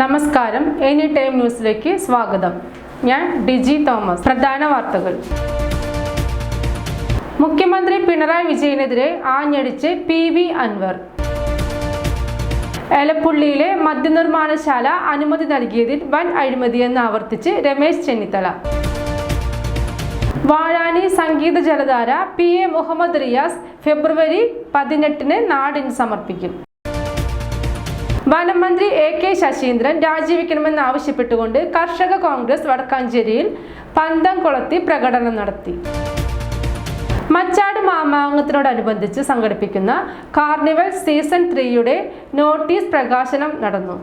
നമസ്കാരം, any time ന്യൂസിലേക്ക് സ്വാഗതം. ഞാൻ ഡിജി തോമസ്. പ്രധാന വാർത്തകൾ. മുഖ്യമന്ത്രി പിണറായി വിജയനെതിരെ ആഞ്ഞടിച്ച് PV അൻവർ. എലപ്പുള്ളിയിലെ മദ്യനിർമ്മാണശാല അനുമതി നൽകിയതിൽ വൻ അഴിമതിയെന്ന് ആവർത്തിച്ച് രമേശ് ചെന്നിത്തല. വാഴാനി സംഗീത ജലധാര PA മുഹമ്മദ് റിയാസ് ഫെബ്രുവരി 18 നാടിന് സമർപ്പിക്കും. വനമന്ത്രി AK ശശീന്ദ്രൻ രാജിവെക്കണമെന്നാവശ്യപ്പെട്ടുകൊണ്ട് കർഷക കോൺഗ്രസ് വടക്കാഞ്ചേരിയിൽ പന്തം കൊളുത്തി പ്രകടനം നടത്തി. മച്ചാട് മാമാങ്കത്തിനോടനുബന്ധിച്ച് സംഘടിപ്പിക്കുന്ന കാർണിവൽ സീസൺ 3യുടെ നോട്ടീസ് പ്രകാശനം നടന്നു.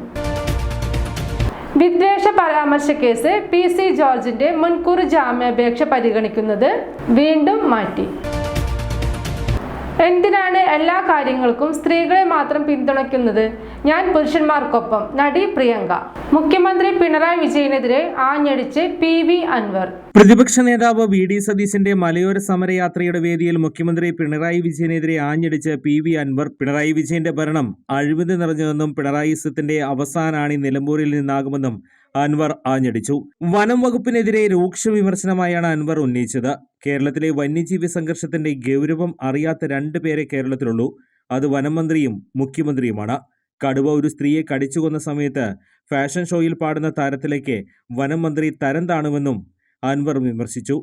വിദ്വേഷ പരാമർശ കേസ് PC ജോർജിന്റെ മുൻകൂർ ജാമ്യാപേക്ഷ പരിഗണിക്കുന്നത് വീണ്ടും മാറ്റി. എന്തിനാണ് എല്ലാ കാര്യങ്ങൾക്കും സ്ത്രീകളെ മാത്രം പിന്തുണയ്ക്കുന്നത്? ഞാൻ പുരുഷന്മാർക്കൊപ്പം. നടി പ്രിയങ്ക. മുഖ്യമന്ത്രി പിണറായി വിജയനെതിരെ ആഞ്ഞടിച്ച് PV അൻവർ. പ്രതിപക്ഷ നേതാവ് VD സതീശന്റെ മലയോര സമരയാത്രയുടെ വേദിയിൽ മുഖ്യമന്ത്രി പിണറായി വിജയനെതിരെ ആഞ്ഞടിച്ച് PV അൻവർ. പിണറായി വിജയന്റെ ഭരണം അഴിമതി നിറഞ്ഞതെന്നും പിണറായിസത്തിന്റെ അവസാനാണി നിലമ്പൂരിൽ നിന്നാകുമെന്നും അൻവർ ആഞ്ഞടിച്ചു. വനം വകുപ്പിനെതിരെ രൂക്ഷ വിമർശനമായാണ് അൻവർ ഉന്നയിച്ചത്. കേരളത്തിലെ വന്യജീവി സംഘർഷത്തിന്റെ ഗൗരവം അറിയാത്ത 2 പേരെ കേരളത്തിലുള്ളൂ. അത് വനമന്ത്രിയും മുഖ്യമന്ത്രിയുമാണ്. കടുവ ഒരു സ്ത്രീയെ കടിച്ചുകൊന്ന സമയത്ത് ഫാഷൻ ഷോയിൽ പാടുന്ന താരത്തിലേക്ക് വനം മന്ത്രി തരം താണുമെന്നും അൻവർ വിമർശിച്ചു.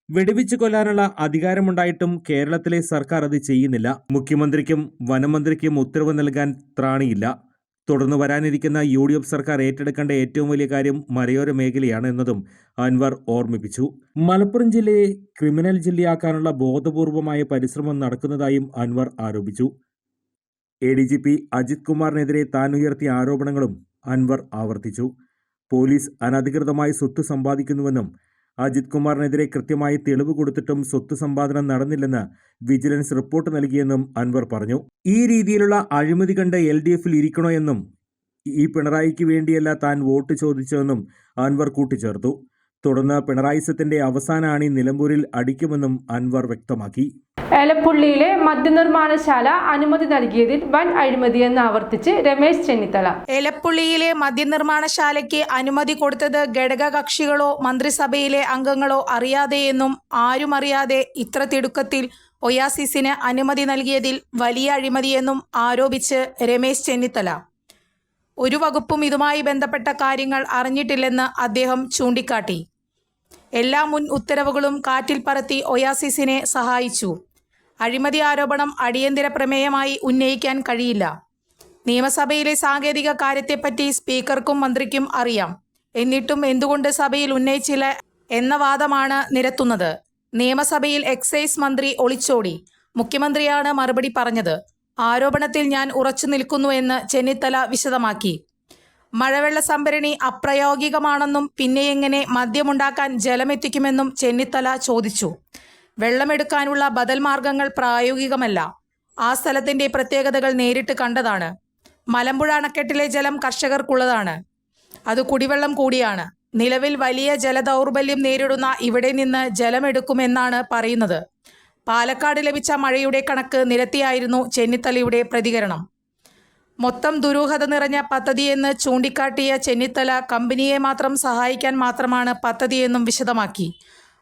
വെടിവെച്ച് കൊല്ലാനുള്ള അധികാരമുണ്ടായിട്ടും കേരളത്തിലെ സർക്കാർ അത് ചെയ്യുന്നില്ല. മുഖ്യമന്ത്രിക്കും വനമന്ത്രിക്കും ഉത്തരവ് നൽകാൻ ത്രാണിയില്ല. തുടർന്ന് വരാനിരിക്കുന്ന UDF സർക്കാർ ഏറ്റെടുക്കേണ്ട ഏറ്റവും വലിയ കാര്യം മലയോര മേഖലയാണ് എന്നതും അൻവർ ഓർമ്മിപ്പിച്ചു. മലപ്പുറം ജില്ലയെ ക്രിമിനൽ ജില്ലയാക്കാനുള്ള ബോധപൂർവമായ പരിശ്രമം നടക്കുന്നതായും അൻവർ ആരോപിച്ചു. ADGP അജിത് കുമാറിനെതിരെ താൻ ഉയർത്തിയ ആരോപണങ്ങളും അൻവർ ആവർത്തിച്ചു. പോലീസ് അനധികൃതമായി സ്വത്ത് സമ്പാദിക്കുന്നുവെന്നും അജിത് കുമാറിനെതിരെ കൃത്യമായി തെളിവ് കൊടുത്തിട്ടും സ്വത്ത് സമ്പാദനം നടന്നില്ലെന്ന് വിജിലൻസ് റിപ്പോർട്ട് നൽകിയെന്നും അൻവർ പറഞ്ഞു. ഈ രീതിയിലുള്ള അഴിമതി കണ്ട് LDFൽ ഇരിക്കണോ എന്നും ഈ പിണറായിക്ക് വേണ്ടിയല്ല താൻ വോട്ട് ചോദിച്ചതെന്നും അൻവർ കൂട്ടിച്ചേർത്തു. തുടർന്ന് പിണറായിസത്തിന്റെ അവസാനാണി നിലമ്പൂരിൽ അടിക്കുമെന്നും അൻവർ വ്യക്തമാക്കി. എലപ്പുള്ളിയിലെ മദ്യനിർമ്മാണശാല അനുമതി നൽകിയതിൽ വൻ അഴിമതിയെന്ന് ആവർത്തിച്ച് രമേശ് ചെന്നിത്തല. എലപ്പുള്ളിയിലെ മദ്യനിർമ്മാണശാലയ്ക്ക് അനുമതി കൊടുത്തത് ഘടകകക്ഷികളോ മന്ത്രിസഭയിലെ അംഗങ്ങളോ അറിയാതെയെന്നും ആരും അറിയാതെ ഇത്ര തിടുക്കത്തിൽ ഒയാസിസിന് അനുമതി നൽകിയതിൽ വലിയ അഴിമതിയെന്നും ആരോപിച്ച് രമേശ് ചെന്നിത്തല. ഒരു വകുപ്പും ഇതുമായി ബന്ധപ്പെട്ട കാര്യങ്ങൾ അറിഞ്ഞിട്ടില്ലെന്ന് അദ്ദേഹം ചൂണ്ടിക്കാട്ടി. എല്ലാ മുൻ ഉത്തരവുകളും കാറ്റിൽ പറത്തി ഒയാസിസിനെ സഹായിച്ചു. അഴിമതി ആരോപണം അടിയന്തര പ്രമേയമായി ഉന്നയിക്കാൻ കഴിയില്ല. നിയമസഭയിലെ സാങ്കേതിക കാര്യത്തെപ്പറ്റി സ്പീക്കർക്കും മന്ത്രിക്കും അറിയാം. എന്നിട്ടും എന്തുകൊണ്ട് സഭയിൽ ഉന്നയിച്ചില്ല എന്ന വാദമാണ് നിരത്തുന്നത്. നിയമസഭയിൽ എക്സൈസ് മന്ത്രി ഒളിച്ചോടി. മുഖ്യമന്ത്രിയാണ് മറുപടി പറഞ്ഞത്. ആരോപണത്തിൽ ഞാൻ ഉറച്ചു നിൽക്കുന്നു എന്ന് ചെന്നിത്തല വിശദമാക്കി. മഴവെള്ള സംഭരണി അപ്രായോഗികമാണെന്നും പിന്നെയെങ്ങനെ മദ്യമുണ്ടാക്കാൻ ജലമെത്തിക്കുമെന്നും ചെന്നിത്തല ചോദിച്ചു. വെള്ളമെടുക്കാനുള്ള ബദൽ മാർഗങ്ങൾ പ്രായോഗികമല്ല. ആ സ്ഥലത്തിന്റെ പ്രത്യേകതകൾ നേരിട്ട് കണ്ടതാണ്. മലമ്പുഴ അണക്കെട്ടിലെ ജലം കർഷകർക്കുള്ളതാണ്. അത് കുടിവെള്ളം കൂടിയാണ്. നിലവിൽ വലിയ ജലദൗർബല്യം നേരിടുന്ന ഇവിടെ നിന്ന് ജലമെടുക്കുമെന്നാണ് പറയുന്നത്. പാലക്കാട് ലഭിച്ച മഴയുടെ കണക്ക് നിരത്തിയായിരുന്നു ചെന്നിത്തലയുടെ പ്രതികരണം. മൊത്തം ദുരൂഹത നിറഞ്ഞ പദ്ധതിയെന്ന് ചൂണ്ടിക്കാട്ടിയ ചെന്നിത്തല കമ്പനിയെ മാത്രം സഹായിക്കാൻ മാത്രമാണ് പദ്ധതിയെന്നും വിശദമാക്കി.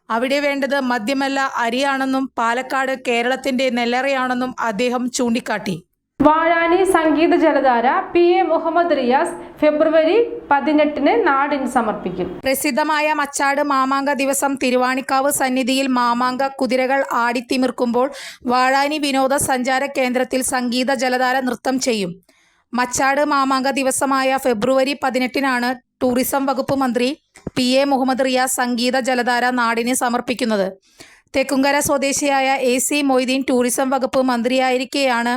അവിടെ വേണ്ടത് മദ്യമല്ല അരിയാണെന്നും പാലക്കാട് കേരളത്തിന്റെ നെല്ലറയാണെന്നും അദ്ദേഹം ചൂണ്ടിക്കാട്ടി. വാഴാനി സംഗീത ജലധാര PA മുഹമ്മദ് റിയാസ് ഫെബ്രുവരി 18 നാടിന് സമർപ്പിക്കും. പ്രസിദ്ധമായ മച്ചാട് മാമാങ്ക ദിവസം തിരുവാണിക്കാവ് സന്നിധിയിൽ മാമാങ്ക കുതിരകൾ ആടിത്തിമിർക്കുമ്പോൾ വാഴാനി വിനോദസഞ്ചാര കേന്ദ്രത്തിൽ സംഗീത ജലധാര നൃത്തം ചെയ്യും. മച്ചാട് മാമാങ്ക ദിവസമായ ഫെബ്രുവരി 18 ടൂറിസം വകുപ്പ് മന്ത്രി PA മുഹമ്മദ് റിയാസ് സംഗീത ജലധാര നാടിന് സമർപ്പിക്കുന്നത്. തെക്കുംകര സ്വദേശിയായ AC മൊയ്തീൻ ടൂറിസം വകുപ്പ് മന്ത്രിയായിരിക്കെയാണ്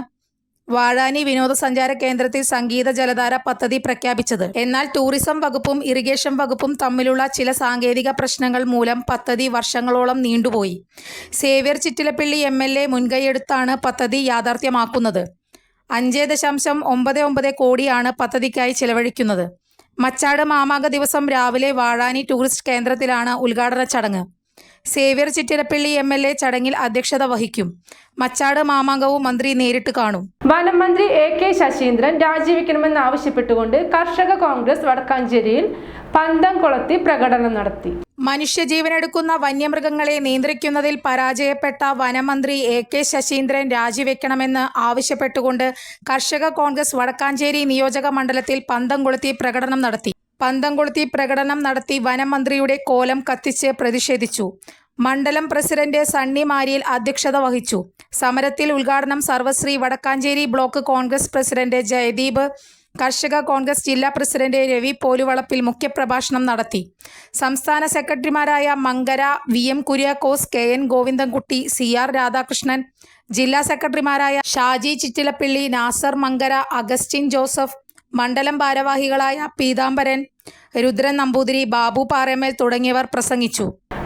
വാഴാനി വിനോദസഞ്ചാര കേന്ദ്രത്തിൽ സംഗീത ജലധാര പദ്ധതി പ്രഖ്യാപിച്ചത്. എന്നാൽ ടൂറിസം വകുപ്പും ഇറിഗേഷൻ വകുപ്പും തമ്മിലുള്ള ചില സാങ്കേതിക പ്രശ്നങ്ങൾ മൂലം പദ്ധതി വർഷങ്ങളോളം നീണ്ടുപോയി. സേവ്യർ ചിറ്റിലപ്പള്ളി MLA മുൻകൈയെടുത്താണ് പദ്ധതി യാഥാർത്ഥ്യമാക്കുന്നത്. 5.99 കോടിയാണ് പദ്ധതിക്കായി ചെലവഴിക്കുന്നത്. മച്ചാട് മാമാങ്ക ദിവസം രാവിലെ വാഴാനി ടൂറിസ്റ്റ് കേന്ദ്രത്തിലാണ് ഉദ്ഘാടന ചടങ്ങ്. സേവ്യർ ചിറ്റിലപ്പള്ളി MLA ചടങ്ങിൽ അധ്യക്ഷത വഹിക്കും. മച്ചാട് മാമാങ്കവും മന്ത്രി നേരിട്ട് കാണും. വനം മന്ത്രി AK ശശീന്ദ്രൻ രാജിവെക്കണമെന്നാവശ്യപ്പെട്ടുകൊണ്ട് കർഷക കോൺഗ്രസ് വടക്കാഞ്ചേരിയിൽ പന്തം കൊളുത്തി പ്രകടനം നടത്തി. മനുഷ്യജീവനെടുക്കുന്ന വന്യമൃഗങ്ങളെ നിയന്ത്രിക്കുന്നതിൽ പരാജയപ്പെട്ട വനമന്ത്രി AK ശശീന്ദ്രൻ രാജിവെക്കണമെന്ന് ആവശ്യപ്പെട്ടുകൊണ്ട് കർഷക കോൺഗ്രസ് വടക്കാഞ്ചേരി നിയോജക മണ്ഡലത്തിൽ പന്തം കൊളുത്തി പ്രകടനം നടത്തി വനം മന്ത്രിയുടെ കോലം കത്തിച്ച് പ്രതിഷേധിച്ചു. മണ്ഡലം പ്രസിഡന്റ് സണ്ണി മാരിയിൽ അധ്യക്ഷത വഹിച്ചു. സമരത്തിൽ ഉദ്ഘാടനം സർവശ്രീ വടക്കാഞ്ചേരി ബ്ലോക്ക് കോൺഗ്രസ് പ്രസിഡന്റ് ജയദീപ്, കർഷക കോൺഗ്രസ് ജില്ലാ പ്രസിഡന്റ് രവി പോലുവളപ്പിൽ മുഖ്യപ്രഭാഷണം നടത്തി. സംസ്ഥാന സെക്രട്ടറിമാരായ Mankara, VM Kuriakose, KN Govindankutty, CR Radhakrishnan, ജില്ലാ സെക്രട്ടറിമാരായ ഷാജി ചിറ്റിലപ്പള്ളി, നാസർ മങ്കര, അഗസ്റ്റിൻ ജോസഫ്, മണ്ഡലം ഭാരവാഹികളായ പീതാംബരൻ, രുദ്രൻ നമ്പൂതിരി, ബാബു പാറേമേൽ തുടങ്ങിയവർ പ്രസംഗിച്ചു.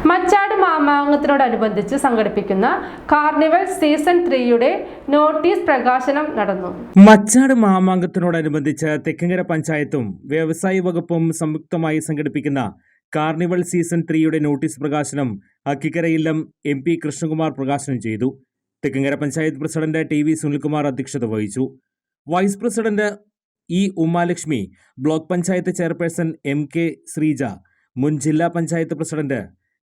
മച്ചാട് മാമാങ്കത്തിനോടനുബന്ധിച്ച് സംഘടിപ്പിക്കുന്ന കാർണിവൽ സീസൺ 3യുടെ നോട്ടീസ് പ്രകാശനം നടന്നു. മച്ചാട് മാമാങ്കത്തിനോടനുബന്ധിച്ച് തെക്കങ്കര പഞ്ചായത്തും വ്യവസായ വകുപ്പും സംയുക്തമായി സംഘടിപ്പിക്കുന്ന കാർണിവൽ സീസൺ 3യുടെ നോട്ടീസ് പ്രകാശനം അക്കിക്കരയില്ലം MP കൃഷ്ണകുമാർ പ്രകാശനം ചെയ്തു. തെക്കങ്കര പഞ്ചായത്ത് പ്രസിഡന്റ് TV സുനിൽകുമാർ അധ്യക്ഷത വഹിച്ചു. Vice president E Umalakshmi, block panchayat chairperson MK Sreeja, മുൻ ജില്ലാ panchayat president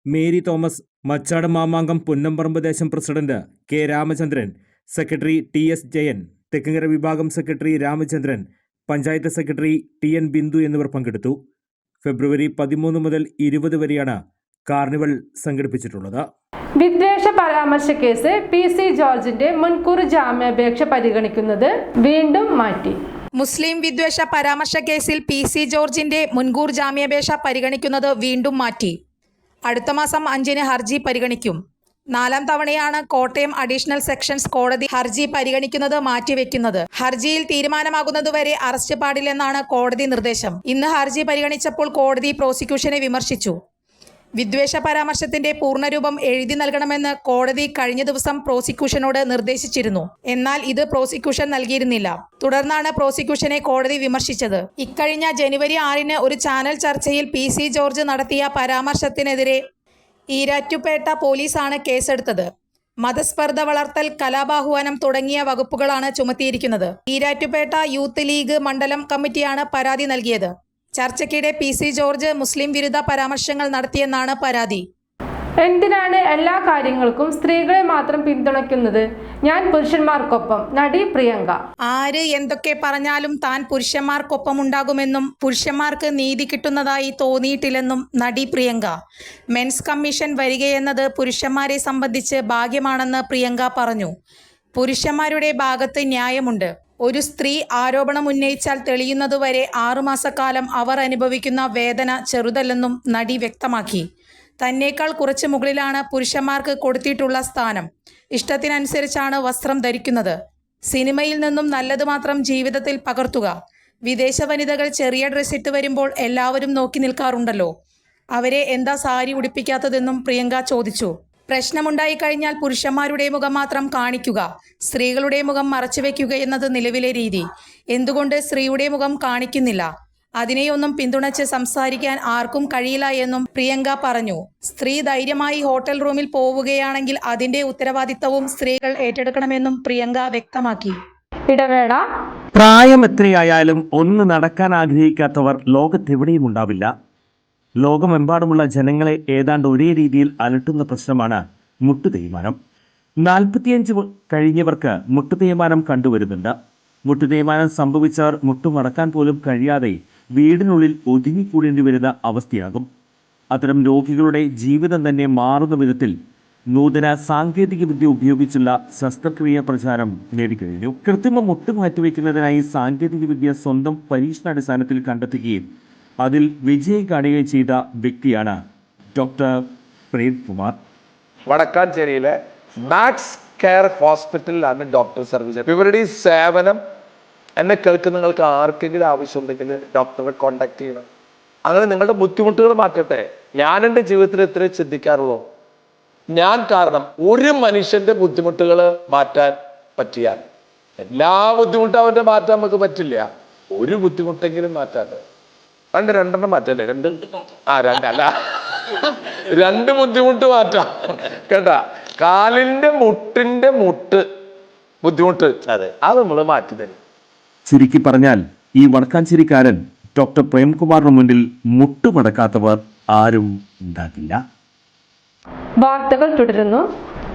Mary Thomas, Machad Mamangam Punnamparambu ദേശം president K Ramachandran, secretary TS Jayan, Thekkankara വിഭാഗം secretary Ramachandran, panchayat secretary TN Bindu എന്നിവർ പങ്കെടുത്തു. ഫെബ്രുവരി 13 മുതൽ 20 വരെയാണ് കാർണിവൽ സംഘടിപ്പിച്ചിട്ടുള്ളത്. വിദ്വേഷ പരാമർശ കേസ് PC ജോർജിന്റെ മുൻകൂർ ജാമ്യാപേക്ഷ പരിഗണിക്കുന്നത് വീണ്ടും മാറ്റി. മുസ്ലിം വിദ്വേഷ പരാമർശ കേസിൽ PC ജോർജിന്റെ മുൻകൂർ ജാമ്യാപേക്ഷ പരിഗണിക്കുന്നത് വീണ്ടും മാറ്റി. അടുത്ത മാസം 5-ന് ഹർജി പരിഗണിക്കും. 4ാം തവണയാണ് കോട്ടയം അഡീഷണൽ സെഷൻസ് കോടതി ഹർജി പരിഗണിക്കുന്നത് മാറ്റിവെക്കുന്നത്. ഹർജിയിൽ തീരുമാനമാകുന്നതുവരെ അറസ്റ്റ് പാടില്ലെന്നാണ് കോടതി നിർദ്ദേശം. ഇന്ന് ഹർജി പരിഗണിച്ചപ്പോൾ കോടതി പ്രോസിക്യൂഷനെ വിമർശിച്ചു. വിദ്വേഷ പരാമർശത്തിന്റെ പൂർണ്ണരൂപം എഴുതി നൽകണമെന്ന് കോടതി കഴിഞ്ഞ ദിവസം പ്രോസിക്യൂഷനോട് നിർദ്ദേശിച്ചിരുന്നു. എന്നാൽ ഇത് പ്രോസിക്യൂഷൻ നൽകിയിരുന്നില്ല. തുടർന്നാണ് പ്രോസിക്യൂഷനെ കോടതി വിമർശിച്ചത്. ഇക്കഴിഞ്ഞ ജനുവരി 6-ന് ഒരു ചാനൽ ചർച്ചയിൽ PC ജോർജ് നടത്തിയ പരാമർശത്തിനെതിരെ ഈരാറ്റുപേട്ട പോലീസാണ് കേസെടുത്തത്. മതസ്പർദ്ധ വളർത്തൽ, കലാപാഹ്വാനം തുടങ്ങിയ വകുപ്പുകളാണ് ചുമത്തിയിരിക്കുന്നത്. ഈരാറ്റുപേട്ട യൂത്ത് ലീഗ് മണ്ഡലം കമ്മിറ്റിയാണ് പരാതി നൽകിയത്. ചർച്ചയ്ക്കിടെ PC ജോർജ് മുസ്ലിം വിരുദ്ധ പരാമർശങ്ങൾ നടത്തിയെന്നാണ് പരാതി. എന്തിനാണ് എല്ലാ കാര്യങ്ങൾക്കും സ്ത്രീകളെ മാത്രം പിന്തുണയ്ക്കുന്നത്? ഞാൻ പുരുഷന്മാർക്കൊപ്പം, നടി പ്രിയങ്ക. ആര് എന്തൊക്കെ പറഞ്ഞാലും താൻ പുരുഷന്മാർക്കൊപ്പം ഉണ്ടാകുമെന്നും പുരുഷന്മാർക്ക് നീതി കിട്ടുന്നതായി തോന്നിയിട്ടില്ലെന്നും നടി പ്രിയങ്ക. മെൻസ് കമ്മീഷൻ വരികയെന്നത് പുരുഷന്മാരെ സംബന്ധിച്ച് ഭാഗ്യമാണെന്ന് പ്രിയങ്ക പറഞ്ഞു. പുരുഷന്മാരുടെ ഭാഗത്ത് ന്യായമുണ്ട്. ഒരു സ്ത്രീ ആരോപണം ഉന്നയിച്ചാൽ തെളിയുന്നതുവരെ 6 മാസക്കാലം അവർ അനുഭവിക്കുന്ന വേദന ചെറുതല്ലെന്നും നടി വ്യക്തമാക്കി. തന്നേക്കാൾ കുറച്ച് മുകളിലാണ് പുരുഷന്മാർക്ക് കൊടുത്തിട്ടുള്ള സ്ഥാനം. ഇഷ്ടത്തിനനുസരിച്ചാണ് വസ്ത്രം ധരിക്കുന്നത്. സിനിമയിൽ നിന്നും നല്ലത് മാത്രം ജീവിതത്തിൽ പകർത്തുക. വിദേശ വനിതകൾ ചെറിയ ഡ്രസ്സിട്ട് വരുമ്പോൾ എല്ലാവരും നോക്കി നിൽക്കാറുണ്ടല്ലോ. അവരെ എന്താ സാരി ഉടുപ്പിക്കാത്തതെന്നും പ്രിയങ്ക ചോദിച്ചു. പ്രശ്നമുണ്ടായി കഴിഞ്ഞാൽ പുരുഷന്മാരുടെ മുഖം മാത്രം കാണിക്കുക, സ്ത്രീകളുടെ മുഖം മറച്ചുവെക്കുക എന്നത് നിലവിലെ രീതി. എന്തുകൊണ്ട് സ്ത്രീയുടെ മുഖം കാണിക്കുന്നില്ല? അതിനെയൊന്നും പിന്തുണച്ച് സംസാരിക്കാൻ ആർക്കും കഴിയില്ല എന്നും പ്രിയങ്ക പറഞ്ഞു. സ്ത്രീ ധൈര്യമായി ഹോട്ടൽ റൂമിൽ പോവുകയാണെങ്കിൽ അതിന്റെ ഉത്തരവാദിത്തവും സ്ത്രീകൾ ഏറ്റെടുക്കണമെന്നും പ്രിയങ്ക വ്യക്തമാക്കി. ഇടവേള. പ്രായം എത്രയായാലും ഒന്ന് നടക്കാൻ ആഗ്രഹിക്കാത്തവർ ലോകത്തെവിടെയും ഉണ്ടാവില്ല. ലോകമെമ്പാടുമുള്ള ജനങ്ങളെ ഏതാണ്ട് ഒരേ രീതിയിൽ അലട്ടുന്ന പ്രശ്നമാണ് മുട്ടുതേയ്മാനം. 45 കഴിഞ്ഞവർക്ക് മുട്ടുതേയ്മാനം കണ്ടുവരുന്നുണ്ട്. മുട്ടുതേയ്മാനം സംഭവിച്ചവർ മുട്ടുമടക്കാൻ പോലും കഴിയാതെ വീടിനുള്ളിൽ ഒതുങ്ങിക്കൂടേണ്ടി വരുന്ന അവസ്ഥയാകും. അത്തരം രോഗികളുടെ ജീവിതം തന്നെ മാറുന്ന വിധത്തിൽ നൂതന സാങ്കേതിക വിദ്യ ഉപയോഗിച്ചുള്ള ശസ്ത്രക്രിയ പ്രചാരം നേടിക്കഴിഞ്ഞു. കൃത്രിമ മുട്ട് മാറ്റിവെക്കുന്നതിനായി സാങ്കേതിക വിദ്യ സ്വന്തം പരീക്ഷണാടിസ്ഥാനത്തിൽ കണ്ടെത്തുകയും അതിൽ വിജയം കാണുകയും ചെയ്ത വ്യക്തിയാണ് ഡോക്ടർ പ്രേംകുമാർ. വടക്കാഞ്ചേരിയിലെ മാക്സ് കെയർ ഹോസ്പിറ്റലിലാണ് ഡോക്ടർ സർവീസ്. ഇവരുടെ ഈ സേവനം എന്നെ കേൾക്കുന്ന നിങ്ങൾക്ക് ആർക്കെങ്കിലും ആവശ്യമുണ്ടെങ്കിൽ ഡോക്ടറെ കോൺടാക്ട് ചെയ്യണം. അങ്ങനെ നിങ്ങളുടെ ബുദ്ധിമുട്ടുകൾ മാറ്റട്ടെ. ഞാൻ എൻ്റെ ജീവിതത്തിൽ എത്രയും ചിന്തിക്കാറുള്ളൂ. ഞാൻ കാരണം ഒരു മനുഷ്യന്റെ ബുദ്ധിമുട്ടുകൾ മാറ്റാൻ പറ്റിയാൽ, എല്ലാ ബുദ്ധിമുട്ടും അവൻ്റെ മാറ്റാൻ നമുക്ക് പറ്റില്ല, ഒരു ബുദ്ധിമുട്ടെങ്കിലും മാറ്റാൻ. രണ്ടെണ്ണം മാറ്റല്ലേ? രണ്ടല്ല രണ്ട് ബുദ്ധിമുട്ട് മാറ്റാം കേട്ടാ. കാലിന്റെ മുട്ടിന്റെ ബുദ്ധിമുട്ട് അതെ, അത് നമ്മൾ മാറ്റി തരും. ചുരുക്കി പറഞ്ഞാൽ ഈ വടക്കാഞ്ചേരിക്കാരൻ ഡോക്ടർ പ്രേംകുമാറിന് മുന്നിൽ മുട്ടുമടക്കാത്തവർ ആരും ഉണ്ടാകില്ല. വാർത്തകൾ തുടരുന്നു.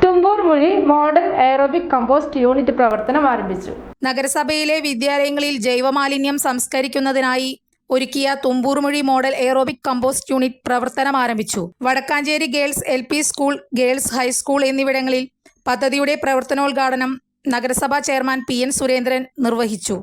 തുമ്പൂർ മൊഴി മോഡൽ എയറോബിക് കമ്പോസ്റ്റ് യൂണിറ്റ് പ്രവർത്തനം ആരംഭിച്ചു. നഗരസഭയിലെ വിദ്യാലയങ്ങളിൽ ജൈവമാലിന്യം സംസ്കരിക്കുന്നതിനായി ഒരുക്കിയ Thumboormuzhi model aerobic compost unit പ്രവർത്തനം ആരംഭിച്ചു. Wadakkanchery girls LP school, girls high school എന്നിവിടങ്ങളിൽ പദ്ധതിയുടെ പ്രവർത്തനോദ്ഘാടനം നഗരസഭാ ചെയർമാൻ PN സുരേന്ദ്രൻ നിർവഹിച്ചു.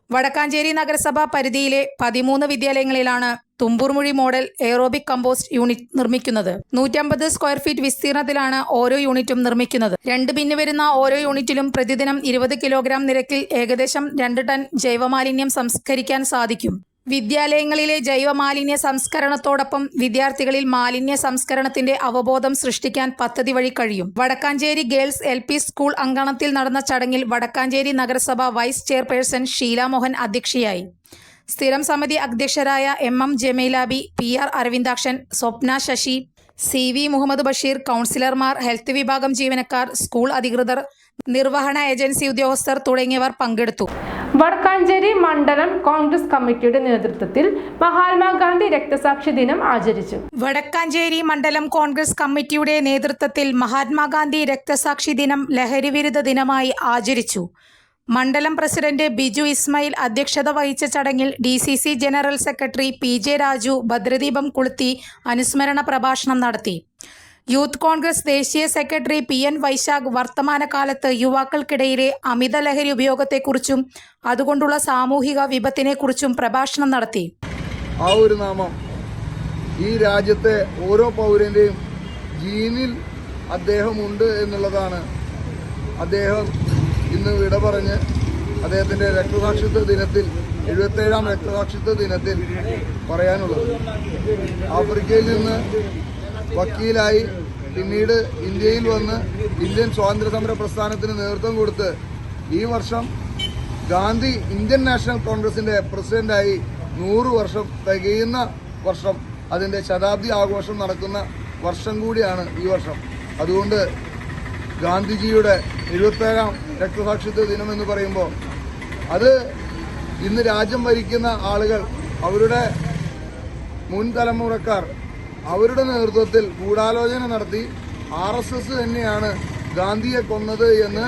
വടക്കാഞ്ചേരി നഗരസഭാ പരിധിയിലെ 13 വിദ്യാലയങ്ങളിലാണ് Thumboormuzhi model aerobic compost unit നിർമ്മിക്കുന്നത്. 150 സ്ക്വയർ ഫീറ്റ് വിസ്തീർണത്തിലാണ് ഓരോ യൂണിറ്റും നിർമ്മിക്കുന്നത്. 2 ബിന്ന് വരുന്ന ഓരോ യൂണിറ്റിലും പ്രതിദിനം 20 കിലോഗ്രാം നിരക്കിൽ ഏകദേശം 2 ടൺ ജൈവമാലിന്യം സംസ്കരിക്കാൻ സാധിക്കും. വിദ്യാലയങ്ങളിലെ ജൈവമാലിന്യ സംസ്കരണത്തോടൊപ്പം വിദ്യാർത്ഥികളിൽ മാലിന്യ സംസ്കരണത്തിന്റെ അവബോധം സൃഷ്ടിക്കാൻ പദ്ധതി വഴി കഴിയും. വടക്കാഞ്ചേരി ഗേൾസ് LP സ്കൂൾ അങ്കണത്തിൽ നടന്ന ചടങ്ങിൽ വടക്കാഞ്ചേരി നഗരസഭ വൈസ് ചെയർപേഴ്സൺ ഷീല മോഹൻ അധ്യക്ഷയായി. സ്ഥിരം സമിതി അധ്യക്ഷരായ MM ജമീലാബി, PR അരവിന്ദാക്ഷൻ, സ്വപ്ന ശശി, CV മുഹമ്മദ് ബഷീർ, കൗൺസിലർമാർ, ഹെൽത്ത് വിഭാഗം ജീവനക്കാർ, സ്കൂൾ അധികൃതർ, നിർവഹണ ഏജൻസി ഉദ്യോഗസ്ഥർ തുടങ്ങിയവർ പങ്കെടുത്തു. വടക്കാഞ്ചേരി മണ്ഡലം കോൺഗ്രസ് കമ്മിറ്റിയുടെ നേതൃത്വത്തിൽ മഹാത്മാഗാന്ധി രക്തസാക്ഷി ദിനം ആചരിച്ചു. വടക്കാഞ്ചേരി മണ്ഡലം കോൺഗ്രസ് കമ്മിറ്റിയുടെ നേതൃത്വത്തിൽ മഹാത്മാഗാന്ധി രക്തസാക്ഷി ദിനം ലഹരിവിരുദ്ധ ദിനമായി ആചരിച്ചു. മണ്ഡലം പ്രസിഡന്റ് ബിജു ഇസ്മായിൽ അധ്യക്ഷത വഹിച്ച ചടങ്ങിൽ DCC general secretary PJ Raju ഭദ്രദീപം കൊളുത്തി അനുസ്മരണ പ്രഭാഷണം നടത്തി. യൂത്ത് കോൺഗ്രസ് ദേശീയ സെക്രട്ടറി PN വൈശാഖ് വർത്തമാനകാലത്ത് യുവാക്കൾക്കിടയിലെ അമിത ലഹരി ഉപയോഗത്തെക്കുറിച്ചും അതുകൊണ്ടുള്ള സാമൂഹിക വിപത്തിനെക്കുറിച്ചും പ്രഭാഷണം നടത്തി. ആ ഒരു നാമം ഈ രാജ്യത്തെ ഓരോ പൗരന്റെയും ജീനിൽ അദ്ദേഹമുണ്ട് എന്നുള്ളതാണ് അദ്ദേഹം ഇന്ന് വിട പറഞ്ഞ് അദ്ദേഹത്തിന്റെ രക്തസാക്ഷിത്വ ദിനത്തിൽ 77ാം രക്തസാക്ഷിത്വ ദിനത്തിൽ പറയാനുള്ളത്. ആഫ്രിക്കയിൽ നിന്ന് വക്കീലായി പിന്നീട് ഇന്ത്യയിൽ വന്ന് ഇന്ത്യൻ സ്വാതന്ത്ര്യ സമര പ്രസ്ഥാനത്തിന് നേതൃത്വം കൊടുത്ത് ഈ വർഷം ഗാന്ധി ഇന്ത്യൻ നാഷണൽ കോൺഗ്രസിന്റെ പ്രസിഡന്റായി 100 വർഷം തികയുന്ന വർഷം, അതിന്റെ ശതാബ്ദി ആഘോഷം നടക്കുന്ന വർഷം കൂടിയാണ് ഈ വർഷം. അതുകൊണ്ട് ഗാന്ധിജിയുടെ 77ാം രക്തസാക്ഷിത്വ ദിനം എന്ന് പറയുമ്പോൾ അത് ഇന്ന് രാജ്യം ഭരിക്കുന്ന ആളുകൾ, അവരുടെ മുൻ തലമുറക്കാർ അവരുടെ നേതൃത്വത്തിൽ ഗൂഢാലോചന നടത്തി RSS തന്നെയാണ് ഗാന്ധിയെ കൊന്നത് എന്ന്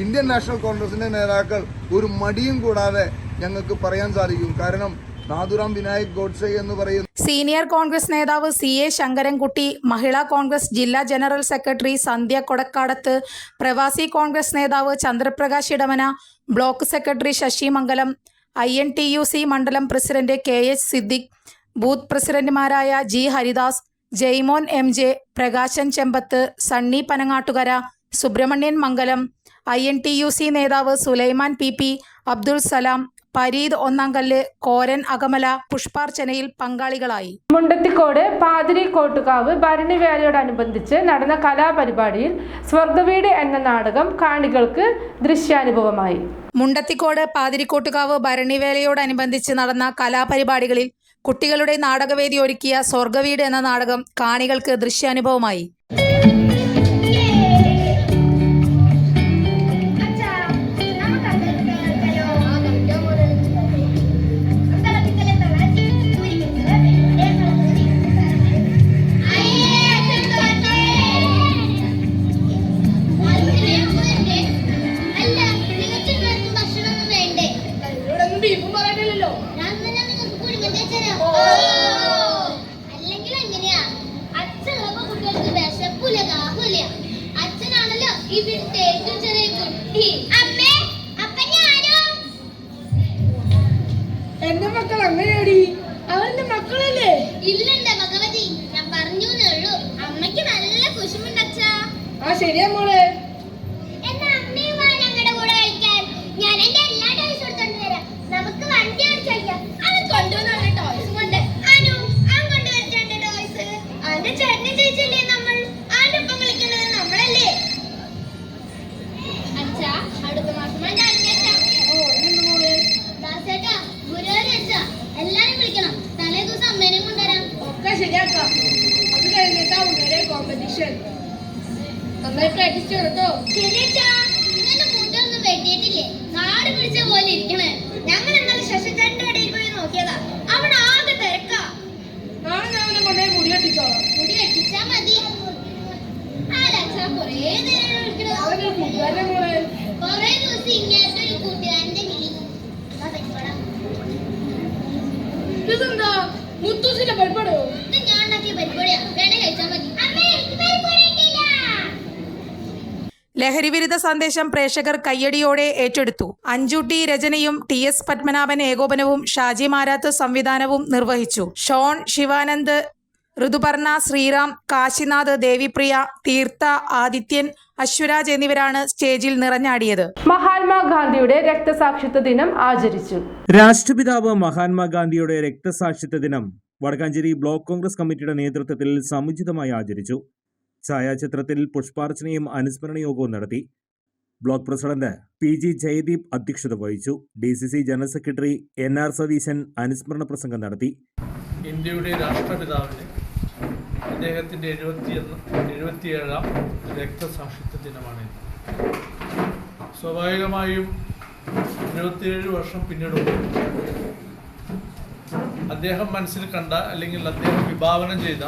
ഇന്ത്യൻ നാഷണൽ കോൺഗ്രസിന്റെ നേതാക്കൾ ഒരു മടിയും കൂടാതെ ഞങ്ങൾക്ക് പറയാൻ സാധിക്കും. കാരണം നാഥുറാം വിനായക് ഗോഡ്സെ എന്ന് പറയുന്ന സീനിയർ കോൺഗ്രസ് നേതാവ് CA ശങ്കരൻകുട്ടി, മഹിളാ കോൺഗ്രസ് ജില്ലാ ജനറൽ സെക്രട്ടറി സന്ധ്യ കൊടക്കാടത്ത്, പ്രവാസി കോൺഗ്രസ് നേതാവ് Chandraprakash Edamana, block secretary Sasi Mangalam, INTUC മണ്ഡലം പ്രസിഡന്റ് KH സിദ്ദിഖ്, ബൂത്ത് പ്രസിഡന്റുമാരായ G Haridas, Jaimon MJ, Prakashan Chembath, Sunny Panangattukara, Subrahmanyan Mangalam, INTUC നേതാവ് സുലൈമാൻ PP, അബ്ദുൾ സലാം, പരീദ് ഒന്നാങ്കല്ല്, കോരൻ അകമല പുഷ്പാർച്ചനയിൽ പങ്കാളികളായി. മുണ്ടത്തിക്കോട് പാതിരിക്കോട്ടുകാവ് ഭരണിവേലയോടനുബന്ധിച്ച് നടന്ന കലാപരിപാടിയിൽ സ്വർഗവീട് എന്ന നാടകം കാണികൾക്ക് ദൃശ്യാനുഭവമായി. മുണ്ടത്തിക്കോട് പാതിരിക്കോട്ടുകാവ് ഭരണിവേലയോടനുബന്ധിച്ച് നടന്ന കലാപരിപാടികളിൽ കുട്ടികളുടെ നാടകവേദി ഒരുക്കിയ സ്വർഗവീട് എന്ന നാടകം കാണികൾക്ക് ദൃശ്യാനുഭവമായി. അല്ലെങ്കിൽ എങ്ങനെയാ അച്ഛനുള്ളപ്പോ കുട്ടികൾക്ക് വിശപ്പില്ല, ദാഹമില്ല. അച്ഛനാണല്ലോ ഇവിടുത്തെ ഏറ്റവും ചെറിയ കുട്ടി. അമ്മേ, അപ്പ ഞാനോ? എന്റെ മക്കൾ അങ്ങനെയാടി, അവരുടെ മക്കളല്ലേ? ഇല്ലണ്ട ഭഗവതി, ഞാൻ പറഞ്ഞേ ഉള്ളൂ. അമ്മയ്ക്ക് നല്ല കുശുമുണ്ട് അച്ഛാ. ആ ശരിയാ മോളെ. എന്നാ അമ്മയും വാ ഞങ്ങളുടെ കൂടെ കളിക്കാൻ. ഞാൻ എന്റെ എല്ലാ ടോയ്സും എടുത്തോണ്ട് വരാം. നമുക്ക് വണ്ടി ഓടിച്ച് കളിക്കാം. അവൻ കൊണ്ടുവന്ന ടോയ്സ് കൊണ്ട് അനു അവൻ കൊണ്ടുവരുന്നുണ്ട് ടോയ്സ്. അവന്റെ ചേട്ടനെ ചേച്ചില്ലേ നമ്മൾ? അവന്റെ ഒപ്പം കളിക്കുന്നത് നമ്മളല്ലേ? അച്ഛാ, അടുത്ത മാസം ദാസേട്ടാ, ഗുരുവായൂർ അച്ഛാ, എല്ലാരും വിളിക്കണം. തലേ ദിവസം അമ്മേനെയും കൊണ്ടുവരാം. ഒക്കെ ശരിയാക്കാം. നന്നായി പ്രാക്ടീസ് ചെയ്യണം കേട്ടോ. ശരിയച്ചാ, ഇവന്റെ മുട്ടൊന്നും വെട്ടിയിട്ടില്ലേ? നാട് പിടിച്ച പോലെ ഇരിക്കണേ. ഞങ്ങൾ ഇന്നലെ ശശിധരന്റെ കടയിൽ പോയി നോക്കിയതാ. അവിടെ ആകെ തിരക്കാ. നാളെ ഞാൻ അവനെ കൊണ്ടുപോയി മുടി കെട്ടിച്ചോളാം. മുടി വെട്ടിച്ചാ മതി. ആരാച്ചാ കൊറേ നേരം വിളിക്കണത്? അവനൊരു കൂട്ടുകാരനെ മോളെ. കൊറേ ദിവസം ഇങ്ങനത്തെ ഒരു കൂട്ടുകാരന്റെ വിളി. അതാ പരിപാടാ. ഇതെന്താ മുത്തൂസിന്റെ പരിപാടിയോ? ഇത് ഞാൻ ഉണ്ടാക്കിയ പരിപാടിയാ. വേണേ കഴിച്ചാ മതി. അമ്മേ, എനിക്ക് പരിപാടി കിട്ടിയില്ല. ലഹരിവിരുദ്ധ സന്ദേശം പ്രേക്ഷകർ കയ്യടിയോടെ ഏറ്റെടുത്തു. അഞ്ചുട്ടി രചനയും TS പത്മനാഭൻ ഏകോപനവും ഷാജി മാരാത്ത് സംവിധാനവും നിർവഹിച്ചു. ഷോൺ, ശിവാനന്ദ്, ഋതുപർണ, ശ്രീറാം, കാശിനാഥ്, ദേവിപ്രിയ, തീർത്ഥ, ആദിത്യൻ, അശ്വരാജ് എന്നിവരാണ് സ്റ്റേജിൽ നിറഞ്ഞാടിയത്. മഹാത്മാഗാന്ധിയുടെ രക്തസാക്ഷിത്വ ദിനം ആചരിച്ചു. രാഷ്ട്രപിതാവ് മഹാത്മാഗാന്ധിയുടെ രക്തസാക്ഷിത്വ ദിനം വടക്കാഞ്ചേരി ബ്ലോക്ക് കോൺഗ്രസ് കമ്മിറ്റിയുടെ നേതൃത്വത്തിൽ സമുചിതമായി ആചരിച്ചു. ഛായാചിത്രത്തിൽ പുഷ്പാർച്ചനയും അനുസ്മരണ യോഗവും നടത്തി. ബ്ലോക്ക് പ്രസിഡന്റ് PG ജയദീപ് അധ്യക്ഷത വഹിച്ചു. DCC general secretary NR Satheesan അനുസ്മരണ പ്രസംഗം നടത്തി. ഇന്ത്യയുടെ രാഷ്ട്രപിതാവിന് അദ്ദേഹത്തിൻ്റെ 77ാം രക്തസാക്ഷിത്വ ദിനമാണ്. സ്വാഭാവികമായും 27 വർഷം പിന്നിടുമ്പോൾ അദ്ദേഹം മനസ്സിൽ കണ്ട അല്ലെങ്കിൽ അദ്ദേഹം വിഭാവനം ചെയ്ത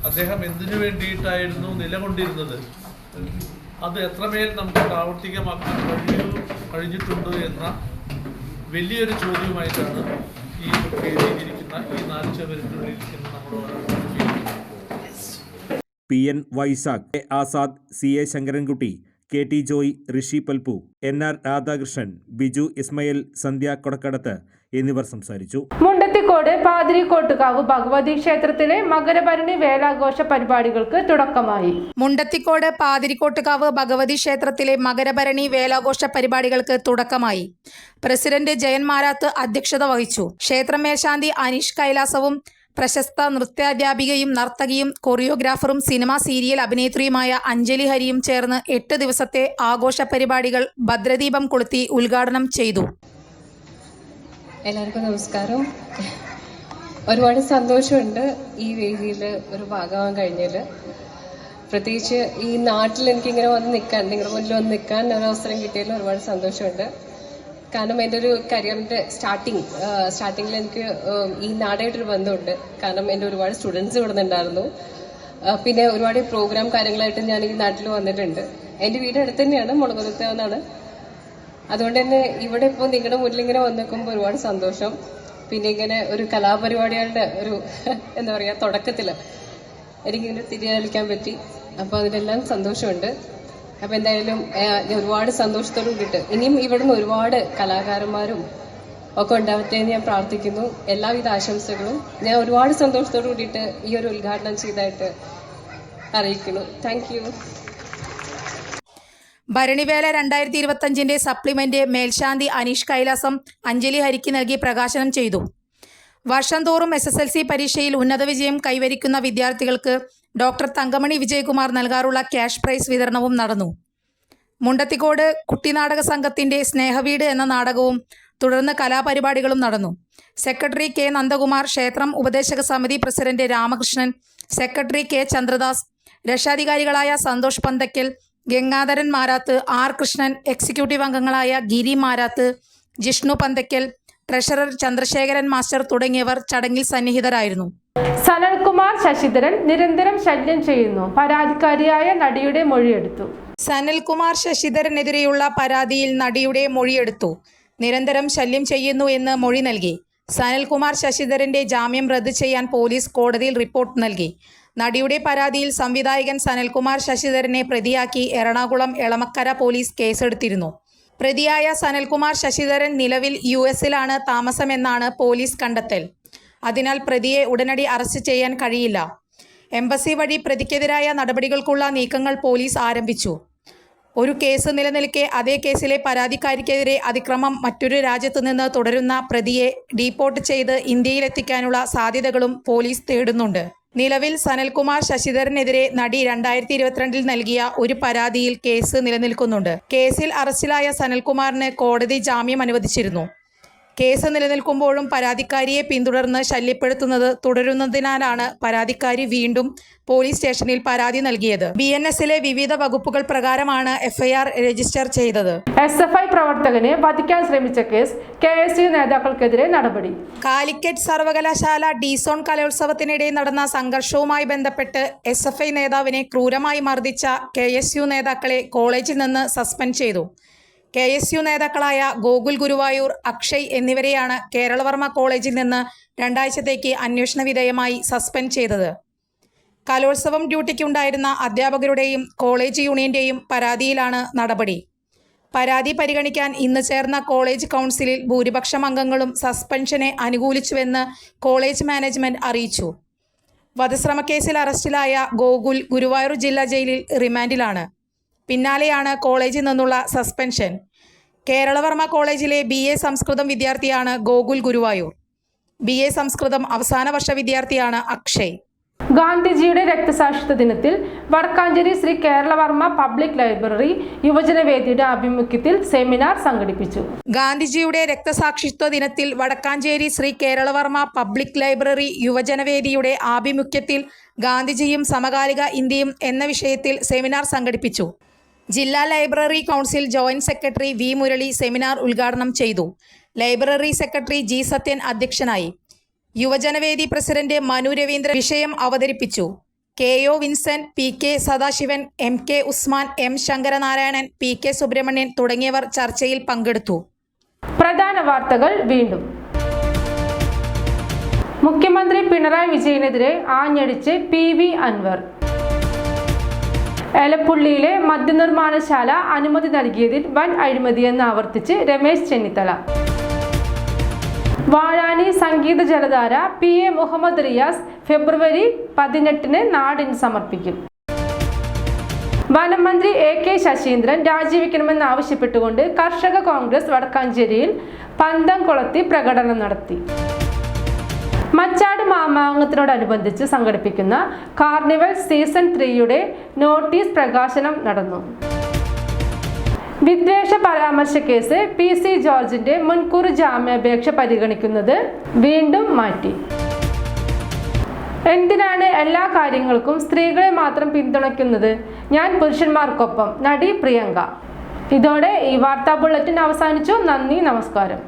അദ്ദേഹം എന്തിനു വേണ്ടിയിട്ടായിരുന്നു നിലകൊണ്ടിരുന്നത്, അത് എത്രമേൽ നമുക്ക് പ്രാവർത്തികമാക്കാൻ കഴിഞ്ഞിട്ടുണ്ട് എന്ന വലിയൊരു ചോദ്യമായിട്ടാണ് ഈ എഴുതിയിരിക്കുന്ന ഈ 4 ചുവരിനുള്ളിലിരിക്കുന്ന നമ്മളോട് PN Vaishakh, A Azad, CA Sankarankutty, KT Joy, Rishi Palpu, NR Radhakrishnan, Biju Ismail, സന്ധ്യ കൊടക്കടത്ത് എന്നിവർ സംസാരിച്ചു. മുണ്ടത്തിക്കോട് പാതിരിക്കോട്ടുകാവ് ഭഗവതി ക്ഷേത്രത്തിലെ മകരഭരണി വേലാഘോഷ പരിപാടികൾക്ക് തുടക്കമായി. മുണ്ടത്തിക്കോട് പാതിരിക്കോട്ടുകാവ് ഭഗവതി ക്ഷേത്രത്തിലെ മകരഭരണി വേലാഘോഷ പരിപാടികൾക്ക് തുടക്കമായി. പ്രസിഡന്റ് ജയൻ മാരാത്ത് അധ്യക്ഷത വഹിച്ചു. ക്ഷേത്രം മേൽശാന്തി അനീഷ് കൈലാസവും പ്രശസ്ത നൃത്താധ്യാപികയും നർത്തകിയും കൊറിയോഗ്രാഫറും സിനിമ സീരിയൽ അഭിനേത്രിയുമായ അഞ്ജലി ഹരിയും ചേർന്ന് 8 ദിവസത്തെ ആഘോഷ പരിപാടികൾ ഭദ്രദീപം കൊളുത്തി ഉദ്ഘാടനം ചെയ്തു. എല്ലാവർക്കും നമസ്കാരം. ഒരുപാട് സന്തോഷമുണ്ട് ഈ വേദിയിൽ ഒരു ഭാഗമാകാൻ കഴിഞ്ഞതിൽ. പ്രത്യേകിച്ച് ഈ നാട്ടിൽ എനിക്കിങ്ങനെ വന്ന് നിൽക്കാൻ, നിങ്ങളുടെ മുന്നിൽ വന്ന് നിൽക്കാൻ ഒരു അവസരം കിട്ടിയതിൽ ഒരുപാട് സന്തോഷമുണ്ട്. കാരണം എൻ്റെ ഒരു കരിയറിൻ്റെ സ്റ്റാർട്ടിങ്ങിൽ എനിക്ക് ഈ നാടായിട്ടൊരു ബന്ധമുണ്ട്. കാരണം എൻ്റെ ഒരുപാട് സ്റ്റുഡൻസ് ഇവിടെ നിന്നുണ്ടായിരുന്നു. പിന്നെ ഒരുപാട് പ്രോഗ്രാം കാര്യങ്ങളായിട്ട് ഞാൻ ഈ നാട്ടിൽ വന്നിട്ടുണ്ട്. എൻ്റെ വീട് അടുത്ത് തന്നെയാണ്, മുളകുന്നത്താവുന്നാണ്. അതുകൊണ്ട് തന്നെ ഇവിടെ ഇപ്പോൾ നിങ്ങളുടെ മുന്നിൽ ഇങ്ങനെ വന്ന് നിൽക്കുമ്പോൾ ഒരുപാട് സന്തോഷം. പിന്നെ ഇങ്ങനെ ഒരു കലാപരിപാടികളുടെ ഒരു എന്താ പറയുക തുടക്കത്തിൽ എനിക്കിങ്ങനെ തിരിച്ചടിക്കാൻ പറ്റി. അപ്പോൾ അതിനെല്ലാം സന്തോഷമുണ്ട്. അപ്പോൾ എന്തായാലും ഒരുപാട് സന്തോഷത്തോട് കൂടിയിട്ട് ഇനിയും ഇവിടുന്ന് ഒരുപാട് കലാകാരന്മാരും ഒക്കെ ഉണ്ടാവട്ടെ എന്ന് ഞാൻ പ്രാർത്ഥിക്കുന്നു. എല്ലാവിധ ആശംസകളും ഞാൻ ഒരുപാട് സന്തോഷത്തോട് കൂടിയിട്ട് ഈ ഒരു ഉദ്ഘാടനം ചെയ്തതായിട്ട് അറിയിക്കുന്നു. Thank you. ഭരണിവേല 2025 സപ്ലിമെന്റ് മേൽശാന്തി അനീഷ് കൈലാസം അഞ്ജലി ഹരിക്ക് നൽകി പ്രകാശനം ചെയ്തു. വർഷം തോറും SSLC പരീക്ഷയിൽ ഉന്നത വിജയം കൈവരിക്കുന്ന വിദ്യാർത്ഥികൾക്ക് ഡോക്ടർ തങ്കമണി വിജയകുമാർ നൽകാറുള്ള ക്യാഷ് പ്രൈസ് വിതരണവും നടന്നു. മുണ്ടത്തിക്കോട് കുട്ടിനാടക സംഘത്തിന്റെ സ്നേഹവീട് എന്ന നാടകവും തുടർന്ന് കലാപരിപാടികളും നടന്നു. സെക്രട്ടറി K നന്ദകുമാർ, ക്ഷേത്രം ഉപദേശക സമിതി president Ramakrishnan, secretary K Chandradas, രക്ഷാധികാരികളായ സന്തോഷ് പന്തക്കൽ, ഗംഗാധരൻ മാരാത്ത്, R കൃഷ്ണൻ, എക്സിക്യൂട്ടീവ് അംഗങ്ങളായ ഗിരി മാരാത്ത്, ജിഷ്ണു പന്തക്കൽ, ട്രഷറർ ചന്ദ്രശേഖരൻ മാസ്റ്റർ തുടങ്ങിയവർ ചടങ്ങിൽ സന്നിഹിതരായിരുന്നു. സനൽകുമാർ ശശിധരൻ നിരന്തരം ശല്യം ചെയ്യുന്നു, പരാതിക്കാരിയായ നടിയുടെ മൊഴിയെടുത്തു. സനൽകുമാർ ശശിധരനെതിരെയുള്ള പരാതിയിൽ നടിയുടെ മൊഴിയെടുത്തു. നിരന്തരം ശല്യം ചെയ്യുന്നു എന്ന് മൊഴി നൽകി. സനൽകുമാർ ശശിധരന്റെ ജാമ്യം റദ്ദ് ചെയ്യാൻ പോലീസ് കോടതിയിൽ റിപ്പോർട്ട് നൽകി. നടിയുടെ പരാതിയിൽ സംവിധായകൻ സനൽകുമാർ ശശിധരനെ പ്രതിയാക്കി എറണാകുളം എളമക്കര പോലീസ് കേസെടുത്തിരുന്നു. പ്രതിയായ സനൽകുമാർ ശശിധരൻ നിലവിൽ US-ലാണ് താമസമെന്നാണ് പോലീസ് കണ്ടെത്തൽ. അതിനാൽ പ്രതിയെ ഉടനടി അറസ്റ്റ് ചെയ്യാൻ കഴിയില്ല. എംബസി വഴി പ്രതിക്കെതിരായ നടപടികൾക്കുള്ള നീക്കങ്ങൾ പോലീസ് ആരംഭിച്ചു. ഒരു കേസ് നിലനിൽക്കെ അതേ കേസിലെ പരാതിക്കാരിക്കെതിരെ അതിക്രമം മറ്റൊരു രാജ്യത്തു നിന്ന് തുടരുന്ന പ്രതിയെ ഡീപ്പോർട്ട് ചെയ്ത് ഇന്ത്യയിലെത്തിക്കാനുള്ള സാധ്യതകളും പോലീസ് തേടുന്നുണ്ട്. നിലവിൽ സനൽകുമാർ ശശിധരനെതിരെ നടി 2022 നൽകിയ ഒരു പരാതിയിൽ കേസ് നിലനിൽക്കുന്നുണ്ട്. കേസിൽ അറസ്റ്റിലായ സനൽകുമാറിന് കോടതി ജാമ്യം അനുവദിച്ചിരുന്നു. കേസ് നിലനിൽക്കുമ്പോഴും പരാതിക്കാരിയെ പിന്തുടർന്ന് ശല്യപ്പെടുത്തുന്നത് തുടരുന്നതിനാലാണ് പരാതിക്കാരി വീണ്ടും പോലീസ് സ്റ്റേഷനിൽ പരാതി നൽകിയത്. BNSലെ വിവിധ വകുപ്പുകൾ പ്രകാരമാണ് FIR രജിസ്റ്റർ ചെയ്തത്. SFI പ്രവർത്തകനെ വധിക്കാൻ ശ്രമിച്ച കേസ് KSU നേതാക്കൾക്കെതിരെ നടപടി. കാലിക്കറ്റ് സർവകലാശാല D-സോൺ കലോത്സവത്തിനിടെ നടന്ന സംഘർഷവുമായി ബന്ധപ്പെട്ട് SFI നേതാവിനെ ക്രൂരമായി മർദ്ദിച്ച KSU നേതാക്കളെ കോളേജിൽ നിന്ന് സസ്പെൻഡ് ചെയ്തു. KSU നേതാക്കളായ ഗോകുൽ ഗുരുവായൂർ, അക്ഷയ് എന്നിവരെയാണ് കേരളവർമ്മ കോളേജിൽ നിന്ന് 2 ആഴ്ചത്തേക്ക് അന്വേഷണ വിധേയമായി സസ്പെൻഡ് ചെയ്തത്. കലോത്സവം ഡ്യൂട്ടിക്കുണ്ടായിരുന്ന അധ്യാപകരുടെയും കോളേജ് യൂണിയന്റെയും പരാതിയിലാണ് നടപടി. പരാതി പരിഗണിക്കാൻ ഇന്ന് ചേർന്ന കോളേജ് കൗൺസിലിൽ ഭൂരിപക്ഷം അംഗങ്ങളും സസ്പെൻഷനെ അനുകൂലിച്ചുവെന്ന് കോളേജ് മാനേജ്മെന്റ് അറിയിച്ചു. വധശ്രമക്കേസിൽ അറസ്റ്റിലായ ഗോകുൽ ഗുരുവായൂർ ജില്ലാ ജയിലിൽ റിമാൻഡിലാണ്. പിന്നാലെയാണ് കോളേജിൽ നിന്നുള്ള സസ്പെൻഷൻ. കേരളവർമ്മ കോളേജിലെ BA സംസ്കൃതം വിദ്യാർത്ഥിയാണ് ഗോകുൽ ഗുരുവായൂർ. BA സംസ്കൃതം അവസാന വർഷ വിദ്യാർത്ഥിയാണ് അക്ഷയ്. ഗാന്ധിജിയുടെ രക്തസാക്ഷിത്വ ദിനത്തിൽ വടക്കാഞ്ചേരി ശ്രീ കേരളവർമ്മ പബ്ലിക് ലൈബ്രറി യുവജനവേദിയുടെ ആഭിമുഖ്യത്തിൽ സെമിനാർ സംഘടിപ്പിച്ചു. ഗാന്ധിജിയുടെ രക്തസാക്ഷിത്വ ദിനത്തിൽ വടക്കാഞ്ചേരി ശ്രീ കേരളവർമ്മ പബ്ലിക് ലൈബ്രറി യുവജനവേദിയുടെ ആഭിമുഖ്യത്തിൽ ഗാന്ധിജിയും സമകാലിക ഇന്ത്യയും എന്ന വിഷയത്തിൽ സെമിനാർ സംഘടിപ്പിച്ചു. ജില്ലാ library council joint secretary V. Murali seminar ഉദ്ഘാടനം ചെയ്തു. Library secretary G. സത്യൻ അധ്യക്ഷനായി. യുവജനവേദി പ്രസിഡന്റ് മനു രവീന്ദ്രൻ വിഷയം അവതരിപ്പിച്ചു. KO Vincent, PK Sadasivan, MK Usman, M. Sankaranarayanan, PK Subrahmanyan തുടങ്ങിയവർ ചർച്ചയിൽ പങ്കെടുത്തു. പ്രധാന വാർത്തകൾ വീണ്ടും. മുഖ്യമന്ത്രി പിണറായി വിജയനെതിരെ ആഞ്ഞടിച്ച് PV അൻവർ. എലപ്പുള്ളിയിലെ മദ്യനിർമ്മാണശാല അനുമതി നൽകിയതിൽ വൻ അഴിമതിയെന്ന് ആവർത്തിച്ച് രമേശ് ചെന്നിത്തല. വാഴാനി സംഗീത ജലധാര PA മുഹമ്മദ് റിയാസ് ഫെബ്രുവരി 18 നാടിന് സമർപ്പിക്കും. വനമന്ത്രി AK ശശീന്ദ്രൻ രാജിവെക്കണമെന്ന് ആവശ്യപ്പെട്ടുകൊണ്ട് കർഷക കോൺഗ്രസ് വടക്കാഞ്ചേരിയിൽ പന്തം കൊളുത്തി പ്രകടനം നടത്തി. മച്ചാട് മാമാങ്കത്തിനോടനുബന്ധിച്ച് സംഘടിപ്പിക്കുന്ന കാർണിവൽ സീസൺ 3യുടെ നോട്ടീസ് പ്രകാശനം നടന്നു. വിദ്വേഷ പരാമർശ കേസ് PC ജോർജിന്റെ മുൻകൂർ ജാമ്യാപേക്ഷ പരിഗണിക്കുന്നത് വീണ്ടും മാറ്റി. എന്തിനാണ് എല്ലാ കാര്യങ്ങൾക്കും സ്ത്രീകളെ മാത്രം പിന്തുണയ്ക്കുന്നത്? ഞാൻ പുരുഷന്മാർക്കൊപ്പം, നടി പ്രിയങ്ക. ഇതോടെ ഈ വാർത്താ ബുള്ളറ്റിൻ അവസാനിച്ചു. നന്ദി, നമസ്കാരം.